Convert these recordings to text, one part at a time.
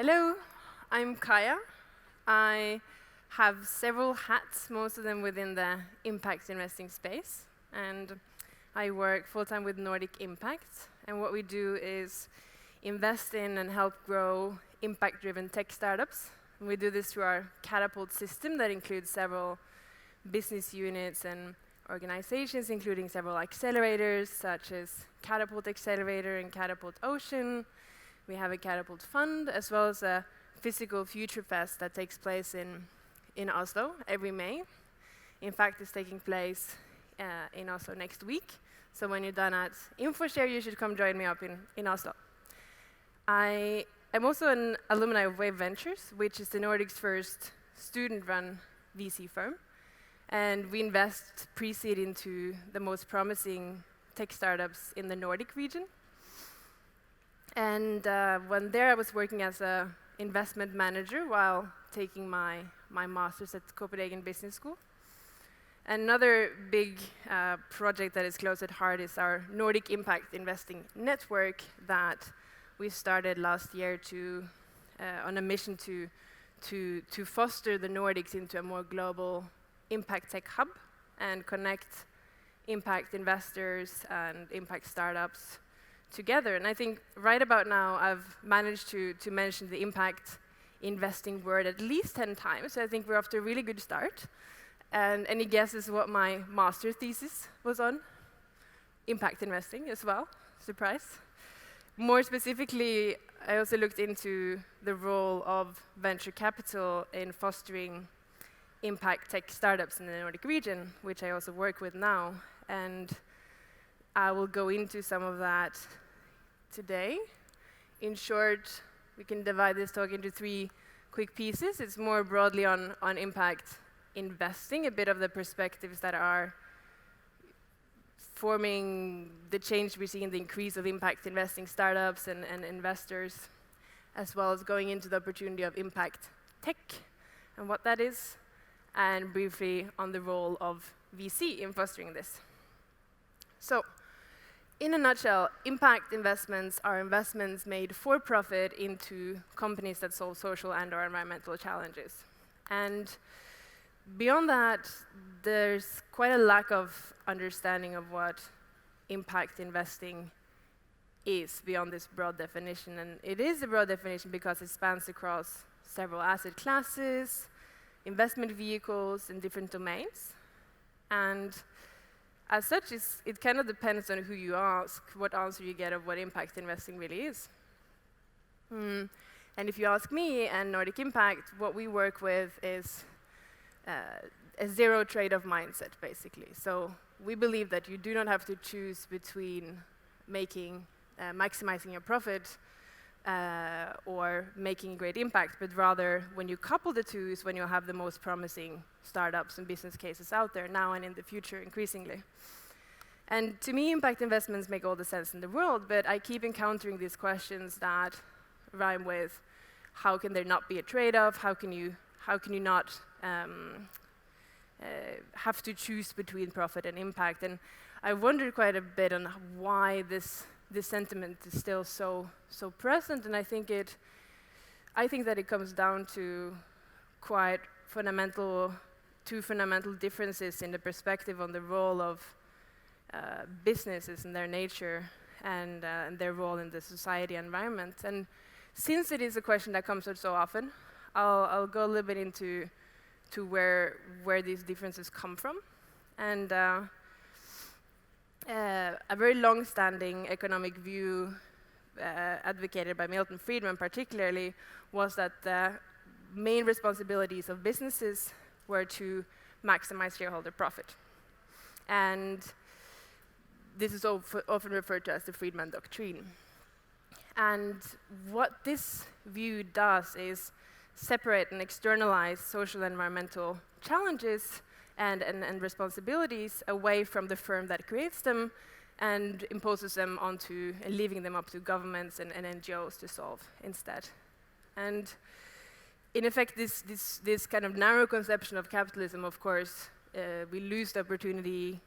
Hello, I'm Kaja. I have several hats, most of them within the impact investing space. And I work full-time with Nordic Impact. And what we do is invest in and help grow impact-driven tech startups. And we do this through our catapult system that includes several business units and organizations, including several accelerators, such as Catapult Accelerator and Catapult Ocean. We have a Catapult Fund, as well as a physical Future Fest that takes place in Oslo every May. In fact, it's taking place in Oslo next week. So when you're done at Infoshare, you should come join me up in Oslo. I am also an alumni of Wave Ventures, which is the Nordic's first student-run VC firm. And we invest pre-seed into the most promising tech startups in the Nordic region. And when there, I was working as an investment manager while taking my master's at Copenhagen Business School. Another big project that is close at heart is our Nordic Impact Investing Network that we started last year on a mission to foster the Nordics into a more global impact tech hub and connect impact investors and impact startups together. And I think right about now I've managed to mention the impact investing word at least 10 times. So I think we're off to a really good start. And any guesses what my master's thesis was on? Impact investing as well. Surprise. More specifically, I also looked into the role of venture capital in fostering impact tech startups in the Nordic region, which I also work with now. And I will go into some of that today. In short, we can divide this talk into 3 quick pieces. It's more broadly on impact investing, a bit of the perspectives that are forming the change we see in the increase of impact investing startups and investors, as well as going into the opportunity of impact tech and what that is, and briefly on the role of VC in fostering this. So, in a nutshell, impact investments are investments made for profit into companies that solve social and/or environmental challenges. And beyond that, there's quite a lack of understanding of what impact investing is beyond this broad definition. And it is a broad definition because it spans across several asset classes, investment vehicles in different domains. And as such, it kind of depends on who you ask, what answer you get of what impact investing really is. And if you ask me and Nordic Impact, what we work with is a zero trade-off mindset, basically. So we believe that you do not have to choose between maximizing your profit or making great impact, but rather when you couple the two is when you'll have the most promising startups and business cases out there now and in the future increasingly. And to me, impact investments make all the sense in the world, but I keep encountering these questions that rhyme with how can there not be a trade-off, how can you not have to choose between profit and impact. And I wondered quite a bit on why this sentiment is still so present, and I think that it comes down to quite two fundamental differences in the perspective on the role of businesses and their nature and their role in the society environment. And since it is a question that comes up so often, I'll go a little bit into where these differences come from. And a very long-standing economic view advocated by Milton Friedman particularly was that the main responsibilities of businesses were to maximize shareholder profit. And this is often referred to as the Friedman Doctrine. And what this view does is separate and externalize social and environmental challenges and responsibilities away from the firm that creates them and imposes them onto and leaving them up to governments and NGOs to solve instead. And in effect, this kind of narrow conception of capitalism, of course, we lose the opportunity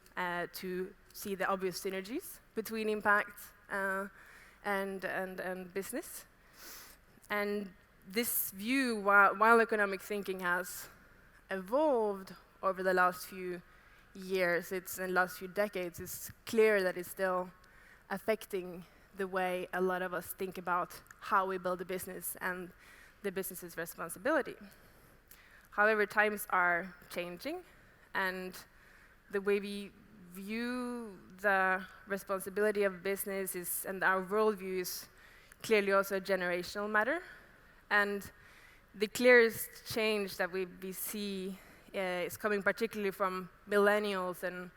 to see the obvious synergies between impact and business. And this view, while economic thinking has evolved over the last few years, in the last few decades, it's clear that it's still affecting the way a lot of us think about how we build a business and the business's responsibility. However, times are changing, and the way we view the responsibility of business and our worldview is clearly also a generational matter. And the clearest change that we see is coming particularly from millennials and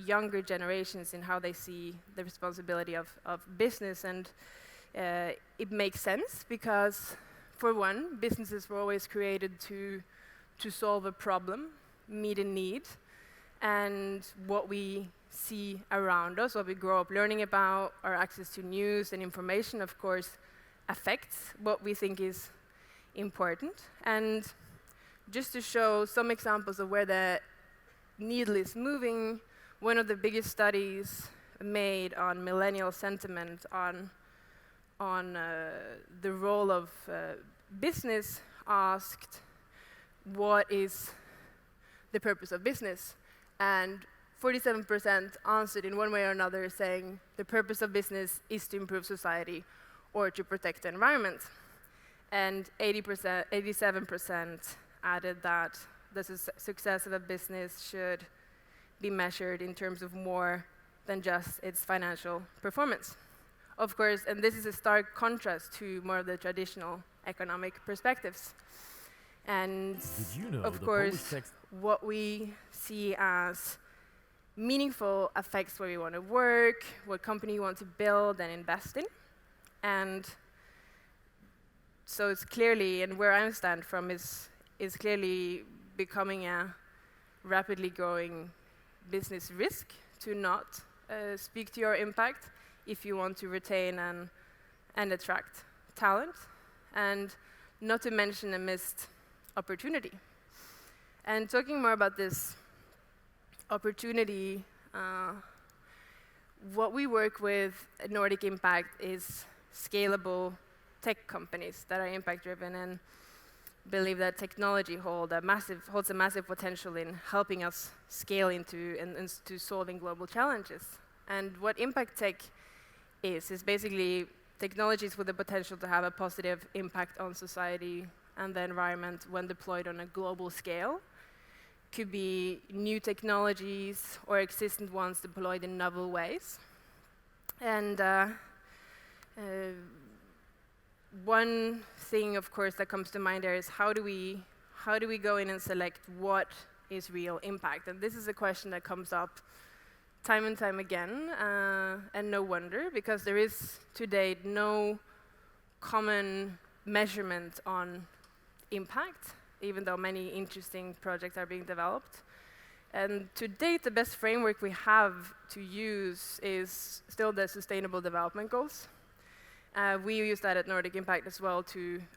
younger generations in how they see the responsibility of business. And it makes sense because, for one, businesses were always created to solve a problem, meet a need, and what we see around us, what we grow up learning about, our access to news and information, of course, affects what we think is important. And just to show some examples of where the needle is moving, one of the biggest studies made on millennial sentiment on the role of business asked, what is the purpose of business? And 47% answered in one way or another, saying the purpose of business is to improve society or to protect the environment. And 87% added that the success of a business should be measured in terms of more than just its financial performance. Of course, and this is a stark contrast to more of the traditional economic perspectives. And of course, what we see as meaningful affects where we want to work, what company you want to build and invest in. And so it's clearly, and where I stand from is clearly becoming a rapidly growing business risk to not speak to your impact if you want to retain and attract talent, and not to mention a missed opportunity. And talking more about this opportunity, what we work with at Nordic Impact is scalable tech companies that are impact-driven and believe that technology holds a massive potential in helping us scale into solving global challenges. And what impact tech is basically technologies with the potential to have a positive impact on society and the environment when deployed on a global scale. Could be new technologies or existing ones deployed in novel ways. And one thing, of course, that comes to mind there is how do we go in and select what is real impact? And this is a question that comes up time and time again, and no wonder, because there is to date no common measurement on impact, even though many interesting projects are being developed. And to date, the best framework we have to use is still the Sustainable Development Goals. We use that at Nordic Impact as well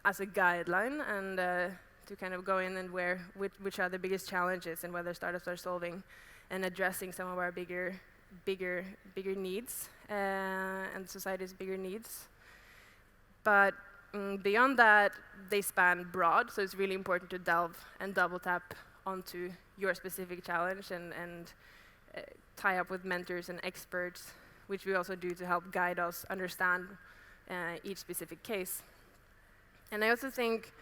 as a guideline and to kind of go in and which are the biggest challenges and whether startups are solving and addressing some of our bigger needs and society's bigger needs. But beyond that, they span broad, so it's really important to delve and double tap onto your specific challenge and tie up with mentors and experts, which we also do to help guide us understand each specific case. And I also think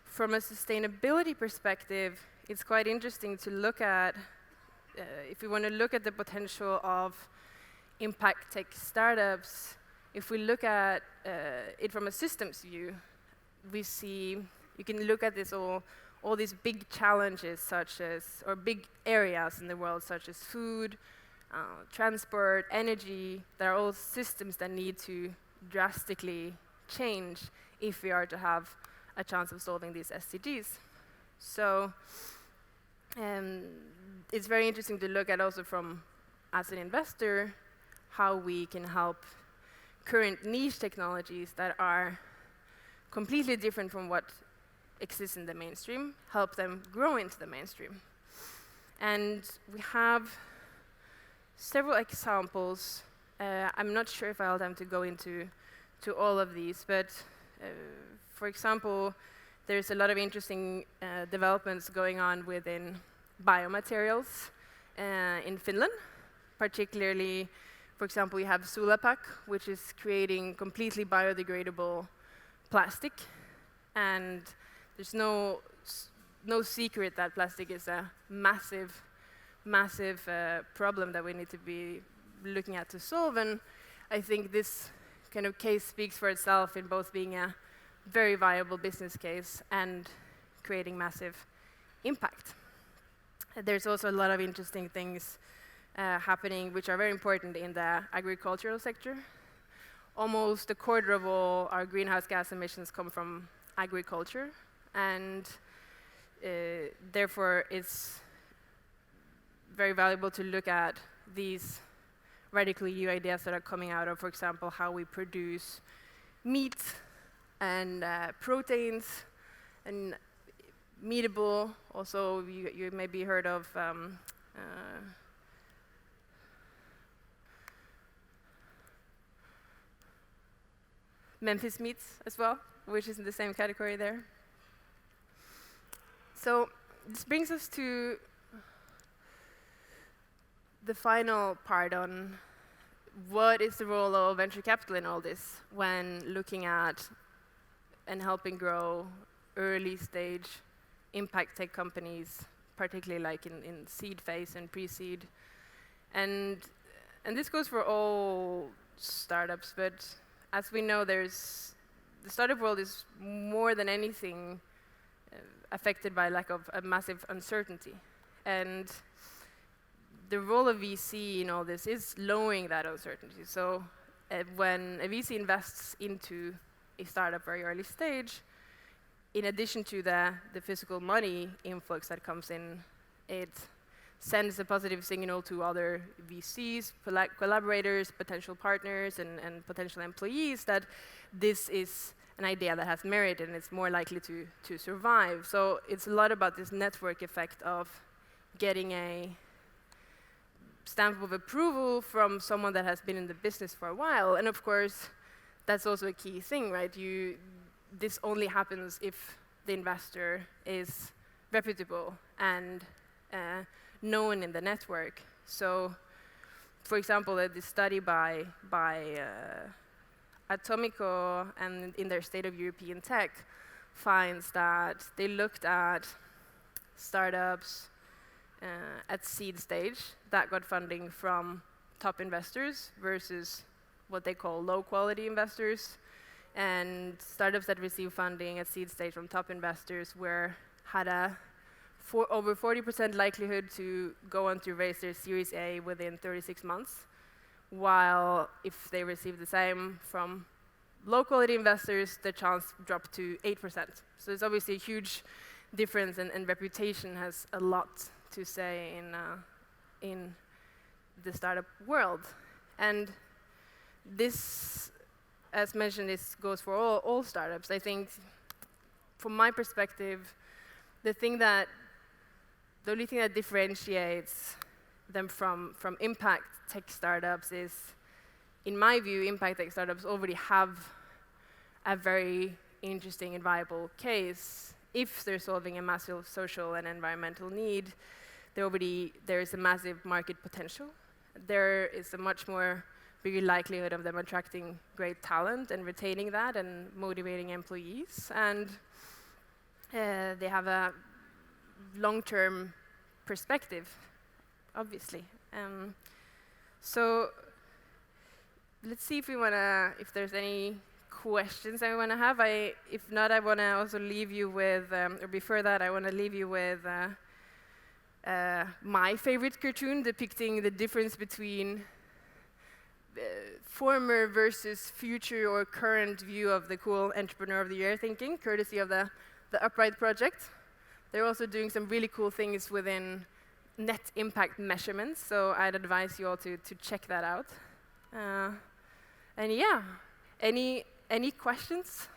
from a sustainability perspective, it's quite interesting to look at, if we want to look at the potential of impact tech startups, if we look at it from a systems view, we see, you can look at this all these big challenges or big areas in the world, such as food, transport, energy. There are all systems that need to drastically change if we are to have a chance of solving these SDGs. So it's very interesting to look at also as an investor, how we can help current niche technologies that are completely different from what exists in the mainstream, help them grow into the mainstream. And we have several examples. I'm not sure if I'll have time to go into all of these, but For example, there's a lot of interesting developments going on within biomaterials in Finland. Particularly, for example, we have Sulapak, which is creating completely biodegradable plastic. And there's no secret that plastic is a massive problem that we need to be looking at to solve. And I think this kind of case speaks for itself in both being a very viable business case and creating massive impact. There's also a lot of interesting things happening which are very important in the agricultural sector. Almost a quarter of all our greenhouse gas emissions come from agriculture, and therefore it's very valuable to look at these radically new ideas that are coming out of, for example, how we produce meat and proteins and meatable. Also, you maybe heard of Memphis meats as well, which is in the same category there. So this brings us to the final part on what is the role of venture capital in all this when looking at and helping grow early stage impact tech companies, particularly like in seed phase and pre-seed. And this goes for all startups, but as we know, the startup world is more than anything affected by lack of a massive uncertainty. And the role of VC in all this is lowering that uncertainty. So when a VC invests into a startup very early stage, in addition to the physical money influx that comes in, it sends a positive signal to other VCs, collaborators, potential partners, and potential employees that this is an idea that has merit and it's more likely to survive. So it's a lot about this network effect of getting a stamp of approval from someone that has been in the business for a while. And of course, that's also a key thing, right? This only happens if the investor is reputable and known in the network. So, for example, this study by Atomico and in their State of European Tech finds that they looked at startups at seed stage that got funding from top investors versus what they call low-quality investors. And startups that receive funding at seed stage from top investors had a over 40% likelihood to go on to raise their Series A within 36 months, while if they receive the same from low-quality investors, the chance dropped to 8%. So it's obviously a huge difference, and reputation has a lot to say in the startup world. And this, as mentioned, this goes for all startups. I think, from my perspective, the only thing that differentiates them from impact tech startups is, in my view, impact tech startups already have a very interesting and viable case. If they're solving a massive social and environmental need, there is a massive market potential. There is a much more bigger likelihood of them attracting great talent and retaining that and motivating employees. And they have a long-term perspective, obviously. So let's see if there's any questions I want to have. If not, I want to also leave you with, or before that, I want to leave you with my favorite cartoon depicting the difference between former versus future or current view of the cool Entrepreneur of the Year thinking, courtesy of the Uprise project. They're also doing some really cool things within net impact measurements, so I'd advise you all to check that out. And yeah, any questions?